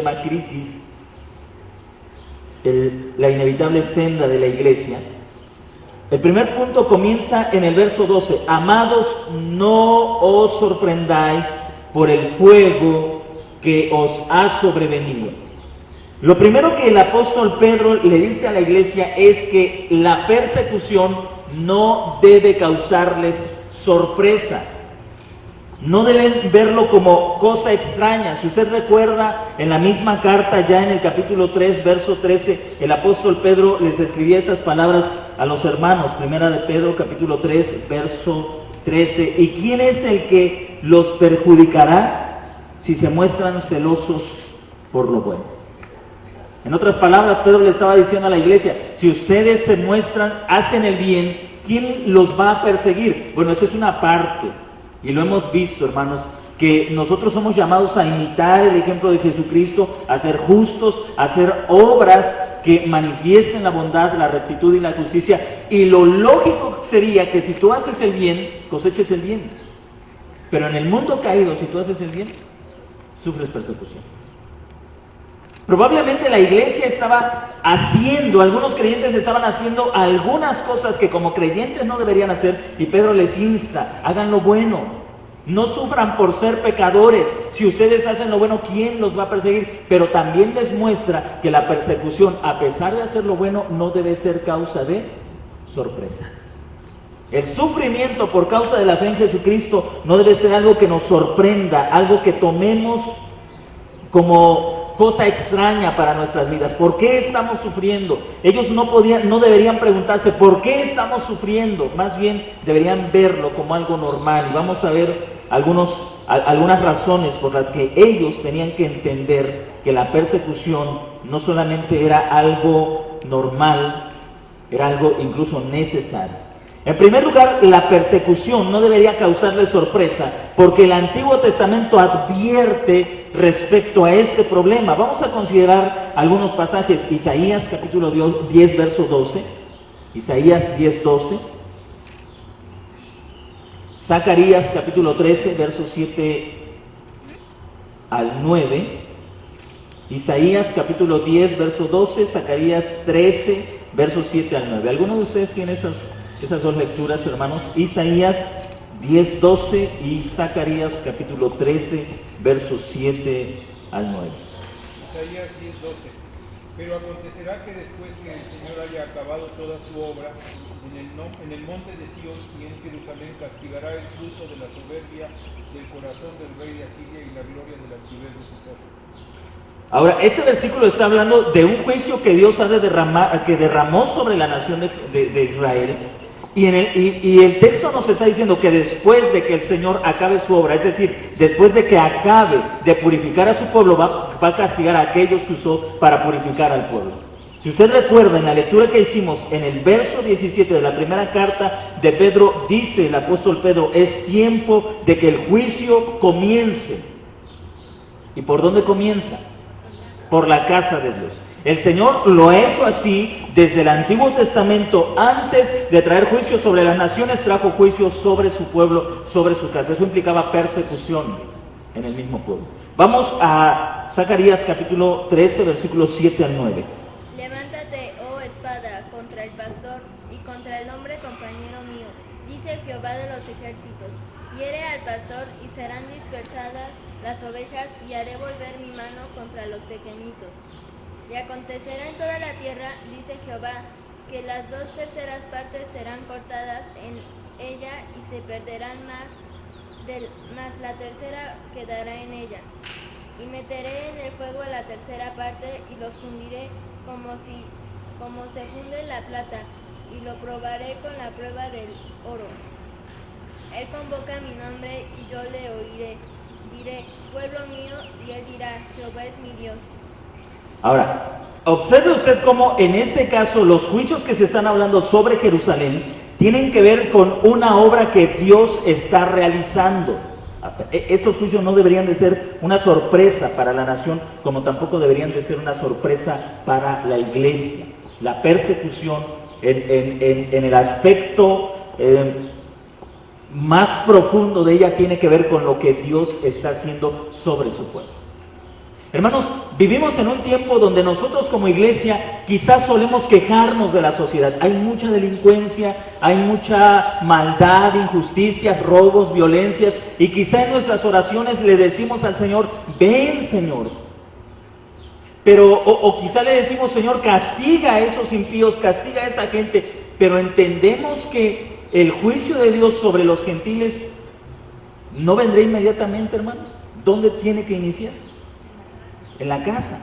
llama crisis, la inevitable senda de la iglesia. El primer punto comienza en el verso 12. Amados, no os sorprendáis por el fuego que os ha sobrevenido. Lo primero que el apóstol Pedro le dice a la iglesia es que la persecución no debe causarles sorpresa. No deben verlo como cosa extraña. Si usted recuerda, en la misma carta, ya en el capítulo 3, verso 13, el apóstol Pedro les escribía esas palabras a los hermanos. Primera de Pedro, capítulo 3, verso 13. ¿Y quién es el que los perjudicará si se muestran celosos por lo bueno? En otras palabras, Pedro le estaba diciendo a la iglesia, si ustedes se muestran, hacen el bien, ¿quién los va a perseguir? Bueno, esa es una parte. Y lo hemos visto, hermanos, que nosotros somos llamados a imitar el ejemplo de Jesucristo, a ser justos, a hacer obras que manifiesten la bondad, la rectitud y la justicia. Y lo lógico sería que si tú haces el bien, coseches el bien. Pero en el mundo caído, si tú haces el bien, sufres persecución. Probablemente la iglesia estaba haciendo, algunos creyentes estaban haciendo algunas cosas que como creyentes no deberían hacer, y Pedro les insta, hagan lo bueno, no sufran por ser pecadores. Si ustedes hacen lo bueno, ¿quién los va a perseguir? Pero también les muestra que la persecución, a pesar de hacer lo bueno, no debe ser causa de sorpresa. El sufrimiento por causa de la fe en Jesucristo no debe ser algo que nos sorprenda, algo que tomemos como cosa extraña para nuestras vidas. ¿Por qué estamos sufriendo? Ellos no deberían preguntarse ¿por qué estamos sufriendo? Más bien deberían verlo como algo normal. Y vamos a ver algunas razones por las que ellos tenían que entender que la persecución no solamente era algo normal, era algo incluso necesario. En primer lugar, la persecución no debería causarles sorpresa, porque el Antiguo Testamento advierte respecto a este problema. Vamos a considerar algunos pasajes. Isaías capítulo 10, verso 12. Isaías 10, 12. Zacarías capítulo 13, versos 7 al 9. Isaías capítulo 10, verso 12. Zacarías 13, versos 7 al 9. ¿Alguno de ustedes tiene esas dos lecturas, hermanos? Isaías 10, 12 y Zacarías capítulo 13, versos 7 al 9. Isaías 10, 12. Pero acontecerá que después que el Señor haya acabado toda su obra, en el monte de Sion y en Jerusalén castigará el fruto de la soberbia del corazón del rey de Asiria y la gloria de la altivez de su casa. Ahora, ese versículo está hablando de un juicio que Dios que derramó sobre la nación de Israel. Y el texto nos está diciendo que después de que el Señor acabe su obra, es decir, después de que acabe de purificar a su pueblo, va a castigar a aquellos que usó para purificar al pueblo. Si usted recuerda, en la lectura que hicimos, en el verso 17 de la primera carta de Pedro, dice el apóstol Pedro, es tiempo de que el juicio comience. ¿Y por dónde comienza? Por la casa de Dios. El Señor lo ha hecho así desde el Antiguo Testamento. Antes de traer juicio sobre las naciones, trajo juicio sobre su pueblo, sobre su casa. Eso implicaba persecución en el mismo pueblo. Vamos a Zacarías capítulo 13, versículos 7 al 9. Levántate, oh espada, contra el pastor y contra el hombre compañero mío, dice Jehová de los ejércitos. Hiere al pastor y serán dispersadas las ovejas, y haré volver mi mano contra los pequeñitos. Y acontecerá en toda la tierra, dice Jehová, que las 2/3 partes serán cortadas en ella y se perderán mas la tercera quedará en ella. Y meteré en el fuego a la tercera parte y los fundiré como se funde la plata, y lo probaré con la prueba del oro. Él convoca mi nombre y yo le oiré. Diré, pueblo mío, y él dirá, Jehová es mi Dios. Ahora, observe usted cómo en este caso los juicios que se están hablando sobre Jerusalén tienen que ver con una obra que Dios está realizando. Estos juicios no deberían de ser una sorpresa para la nación, como tampoco deberían de ser una sorpresa para la iglesia. La persecución en el aspecto más profundo de ella tiene que ver con lo que Dios está haciendo sobre su pueblo. Hermanos, vivimos en un tiempo donde nosotros como iglesia quizás solemos quejarnos de la sociedad. Hay mucha delincuencia, hay mucha maldad, injusticias, robos, violencias, y quizá en nuestras oraciones le decimos al Señor, ven Señor. Pero, o quizá le decimos, Señor, castiga a esos impíos, castiga a esa gente, pero entendemos que el juicio de Dios sobre los gentiles no vendrá inmediatamente, hermanos. ¿Dónde tiene que iniciar? En la casa.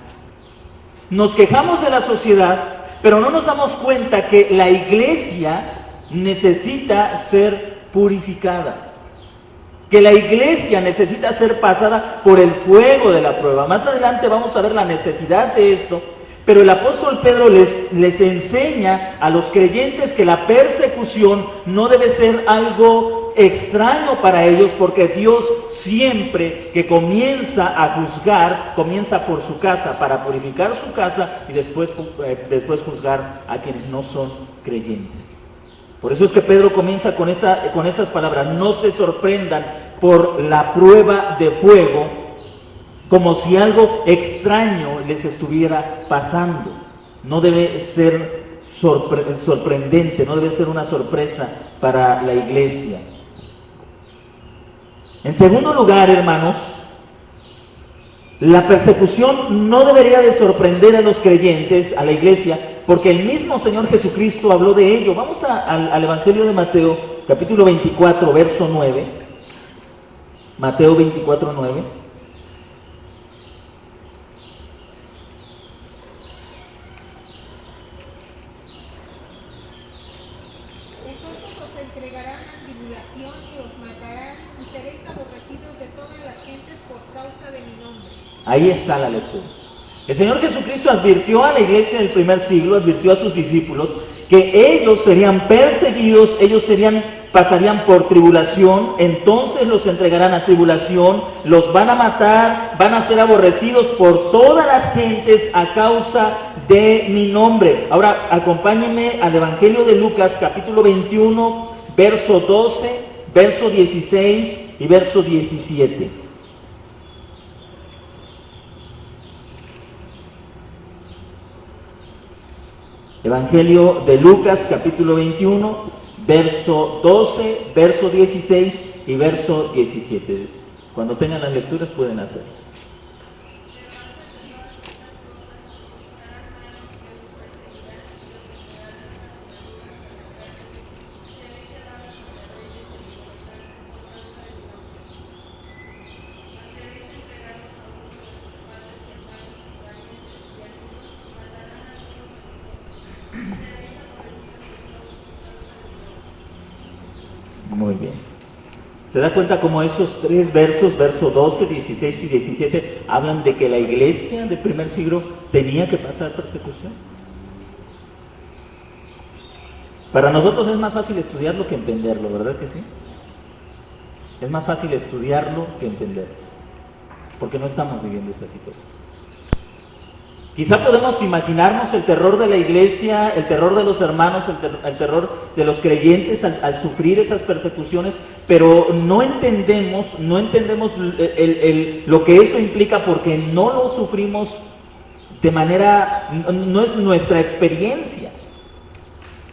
Nos quejamos de la sociedad, pero no nos damos cuenta que la iglesia necesita ser purificada, que la iglesia necesita ser pasada por el fuego de la prueba. Más adelante vamos a ver la necesidad de esto, pero el apóstol Pedro les enseña a los creyentes que la persecución no debe ser algo extraño para ellos, porque Dios siempre que comienza a juzgar, comienza por su casa, para purificar su casa y después juzgar a quienes no son creyentes. Por eso es que Pedro comienza con esas palabras: no se sorprendan por la prueba de fuego, como si algo extraño les estuviera pasando. No debe ser sorprendente, no debe ser una sorpresa para la iglesia. En segundo lugar, hermanos, la persecución no debería de sorprender a los creyentes, a la iglesia, porque el mismo Señor Jesucristo habló de ello. Vamos al Evangelio de Mateo, capítulo 24, verso 9. Mateo 24, 9. Ahí está la lectura. El Señor Jesucristo advirtió a la iglesia del primer siglo, advirtió a sus discípulos que ellos serían perseguidos, pasarían por tribulación, entonces los entregarán a tribulación, los van a matar, van a ser aborrecidos por todas las gentes a causa de mi nombre. Ahora acompáñenme al Evangelio de Lucas, capítulo 21, verso 12, verso 16 y verso 17. Evangelio de Lucas, capítulo 21, verso 12, verso 16 y verso 17. Cuando tengan las lecturas pueden hacerlo. Muy bien. ¿Se da cuenta cómo esos tres versos, verso 12, 16 y 17, hablan de que la iglesia del primer siglo tenía que pasar persecución? Para nosotros es más fácil estudiarlo que entenderlo, ¿verdad que sí? Es más fácil estudiarlo que entenderlo, porque no estamos viviendo esa situación. Quizá podemos imaginarnos el terror de la iglesia, el terror de los hermanos, el terror de los creyentes al sufrir esas persecuciones, pero no entendemos lo que eso implica, porque no lo sufrimos de manera, no es nuestra experiencia.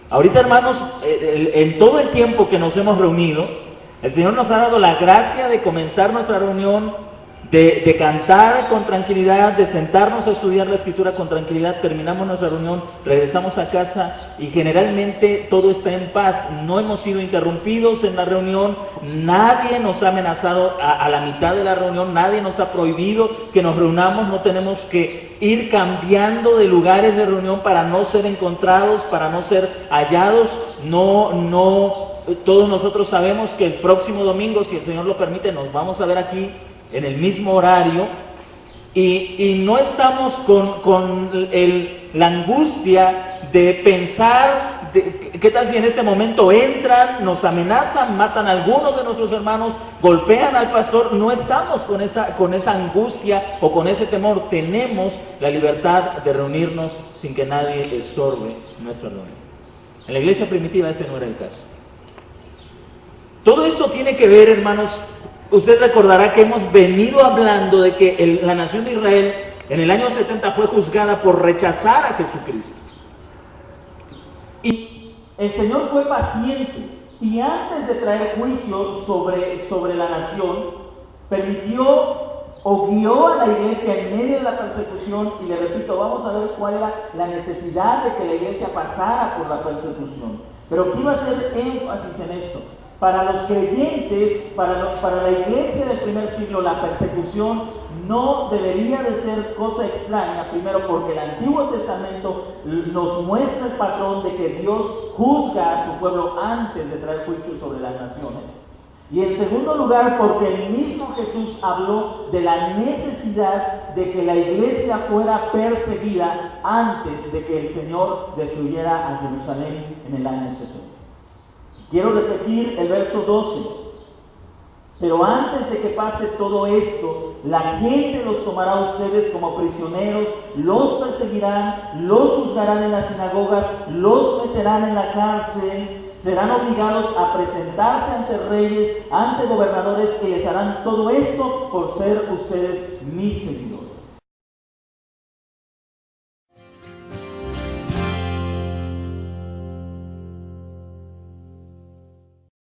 Ahorita, hermanos, en todo el tiempo que nos hemos reunido, el Señor nos ha dado la gracia de comenzar nuestra reunión, de cantar con tranquilidad, de sentarnos a estudiar la Escritura con tranquilidad. Terminamos nuestra reunión, regresamos a casa y generalmente todo está en paz. No hemos sido interrumpidos en la reunión, nadie nos ha amenazado a la mitad de la reunión, nadie nos ha prohibido que nos reunamos, no tenemos que ir cambiando de lugares de reunión para no ser encontrados, para no ser hallados. Todos nosotros sabemos que el próximo domingo, si el Señor lo permite, nos vamos a ver aquí en el mismo horario, y no estamos con la angustia de pensar, ¿qué tal si en este momento entran, nos amenazan, matan a algunos de nuestros hermanos, golpean al pastor? No estamos con esa angustia o con ese temor. Tenemos la libertad de reunirnos sin que nadie estorbe nuestra reunión. En la iglesia primitiva ese no era el caso. Todo esto tiene que ver, hermanos. Usted recordará que hemos venido hablando de que la nación de Israel en el año 70 fue juzgada por rechazar a Jesucristo. Y el Señor fue paciente y antes de traer juicio sobre la nación, permitió o guió a la iglesia en medio de la persecución. Y le repito, vamos a ver cuál era la necesidad de que la iglesia pasara por la persecución. Pero quiero hacer énfasis en esto. Para los creyentes, para la iglesia del primer siglo, la persecución no debería de ser cosa extraña, primero porque el Antiguo Testamento nos muestra el patrón de que Dios juzga a su pueblo antes de traer juicio sobre las naciones. Y en segundo lugar, porque el mismo Jesús habló de la necesidad de que la iglesia fuera perseguida antes de que el Señor destruyera a Jerusalén en el año 70. Quiero repetir el verso 12. Pero antes de que pase todo esto, la gente los tomará a ustedes como prisioneros, los perseguirán, los juzgarán en las sinagogas, los meterán en la cárcel. Serán obligados a presentarse ante reyes, ante gobernadores, que les harán todo esto por ser ustedes mis seguidores.